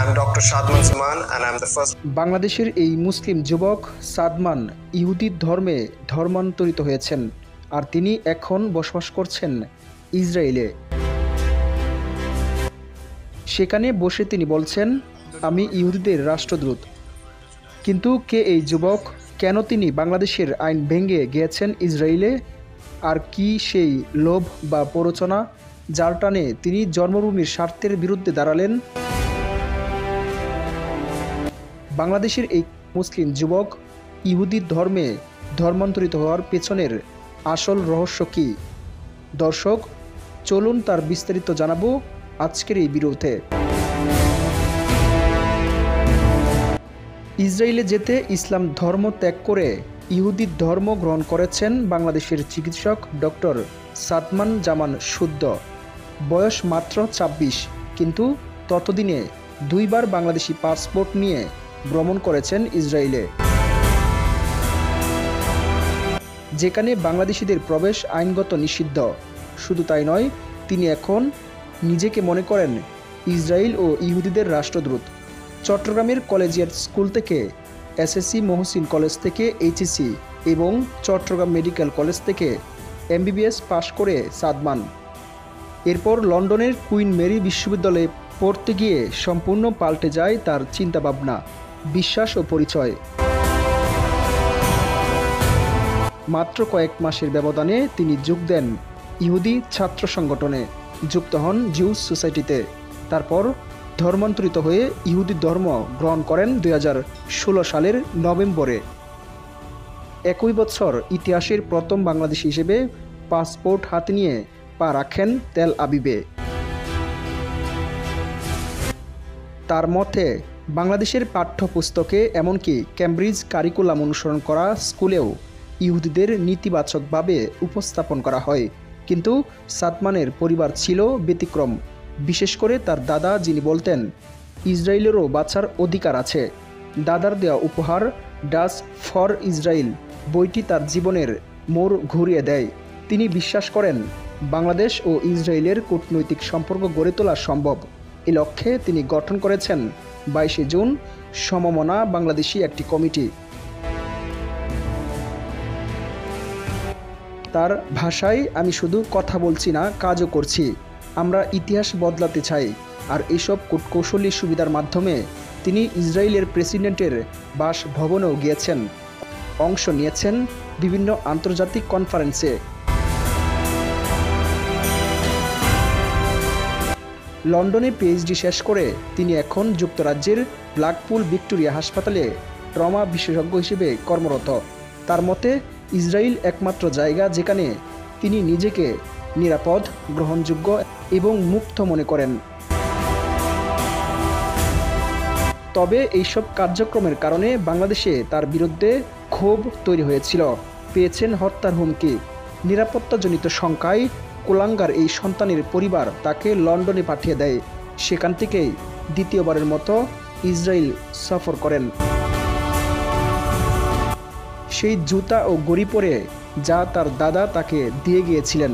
I'm Dr. Shadman Zaman and I'm the first. বাংলাদেশের এই মুসলিম যুবক সাদমান ইহুদি ধর্মে ধর্মান্তরিত হয়েছেন আর তিনি এখন বসবাস করছেন ইসরায়েলে। সেখানে বসে তিনি বলছেন, আমি ইহুদিদের রাষ্ট্রদূত। কিন্তু কে এই যুবক, কেন তিনি বাংলাদেশের আইন ভেঙে গিয়েছেন ইসরায়েলে, আর কি সেই লোভ বা প্ররোচনা যার টানে তিনি জন্মভূমির স্বার্থের বিরুদ্ধে দাঁড়ালেন? বাংলাদেশের এই মুসলিম যুবক ইহুদি ধর্মে ধর্মান্তরিত হওয়ার পেছনের আসল রহস্য কী? দর্শক, চলুন তার বিস্তারিত জানাবো আজকের এই ভিডিওতে। ইসরায়েলে যেতে ইসলাম ধর্ম ত্যাগ করে ইহুদি ধর্ম গ্রহণ করেছেন বাংলাদেশের চিকিৎসক ডক্টর সাদমান জামান শুদ্ধ। বয়স মাত্র ২৬, কিন্তু ততদিনে ২ বার বাংলাদেশি পাসপোর্ট নিয়ে ভ্রমণ করেছেন ইসরায়েলে, যেখানে বাংলাদেশিদের প্রবেশ আইনগত নিষিদ্ধ। শুধু তাই নয়, তিনি এখন নিজেকে মনে করেন ইসরায়েল ও ইহুদিদের রাষ্ট্রদূত। চট্টগ্রামের কলেজিয়েট স্কুল থেকে এসএসসি, মহসিন কলেজ থেকে এইচএসসি এবং চট্টগ্রাম মেডিকেল কলেজ থেকে এমবিবিএস পাশ করে সাদমান এরপর লন্ডনের কুইন মেরি বিশ্ববিদ্যালয়ে পড়তে গিয়ে সম্পূর্ণ পাল্টে যায় তার চিন্তাভাবনা, বিশ্বাস ও পরিচয়। মাত্র কয়েক মাসের ব্যবধানে তিনি যোগ দেন ইহুদি ছাত্র সংগঠনে, যুক্ত হন জিউস সোসাইটিতে। তারপর ধর্মান্তরিত হয়ে ইহুদি ধর্ম গ্রহণ করেন ২০১৬ সালের নভেম্বরে। একই বছর ইতিহাসের প্রথম বাংলাদেশি হিসেবে পাসপোর্ট হাতে নিয়ে পা রাখেন তেল আবিবে। তার মতে, বাংলাদেশের পাঠ্যপুস্তকে এমনকি ক্যামব্রিজ কারিকুলাম অনুসরণ করা স্কুলেও ইহুদিদের নেতিবাচকভাবে উপস্থাপন করা হয়। কিন্তু সাদমানের পরিবার ছিল ব্যতিক্রম, বিশেষ করে তার দাদা, যিনি বলতেন ইসরায়েলেরও বাঁচার অধিকার আছে। দাদার দেওয়া উপহার ডাচ ফর ইসরায়েল বইটি তার জীবনের মোড় ঘুরিয়ে দেয়। তিনি বিশ্বাস করেন বাংলাদেশ ও ইসরায়েলের কূটনৈতিক সম্পর্ক গড়ে তোলা সম্ভব। এ লক্ষ্যে তিনি গঠন করেছেন ২২শে জুন সমমনা বাংলাদেশি একটি কমিটি। তার ভাষায়, আমি শুধু কথা বলছি না, কাজও করছি। আমরা ইতিহাস বদলাতে চাই। আর এইসব কূটকৌশলী সুবিধার মাধ্যমে তিনি ইসরায়েলের প্রেসিডেন্টের বাসভবনেও গিয়েছেন, অংশ নিয়েছেন বিভিন্ন আন্তর্জাতিক কনফারেন্সে। লন্ডনে পিএইচডি শেষ করে তিনি এখন যুক্তরাজ্যের ব্ল্যাকপুল ভিক্টোরিয়া হাসপাতালে ট্রমা বিশেষজ্ঞ হিসেবে কর্মরত। তার মতে, ইসরায়েল একমাত্র জায়গা যেখানে তিনি নিজেকে নিরাপদ, গ্রহণযোগ্য এবং মুক্ত মনে করেন। তবে এইসব কার্যক্রমের কারণে বাংলাদেশে তার বিরুদ্ধে ক্ষোভ তৈরি হয়েছিল। পেয়েছেন হত্যার হুমকি। নিরাপত্তাজনিত শঙ্কায় কুলাঙ্গার এই সন্তানের পরিবার তাকে লন্ডনে পাঠিয়ে দেয়। সেখান থেকেই দ্বিতীয়বারের মতো ইসরায়েল সফর করেন, সেই জুতা ও গড়ি পরে যা তার দাদা তাকে দিয়ে গিয়েছিলেন।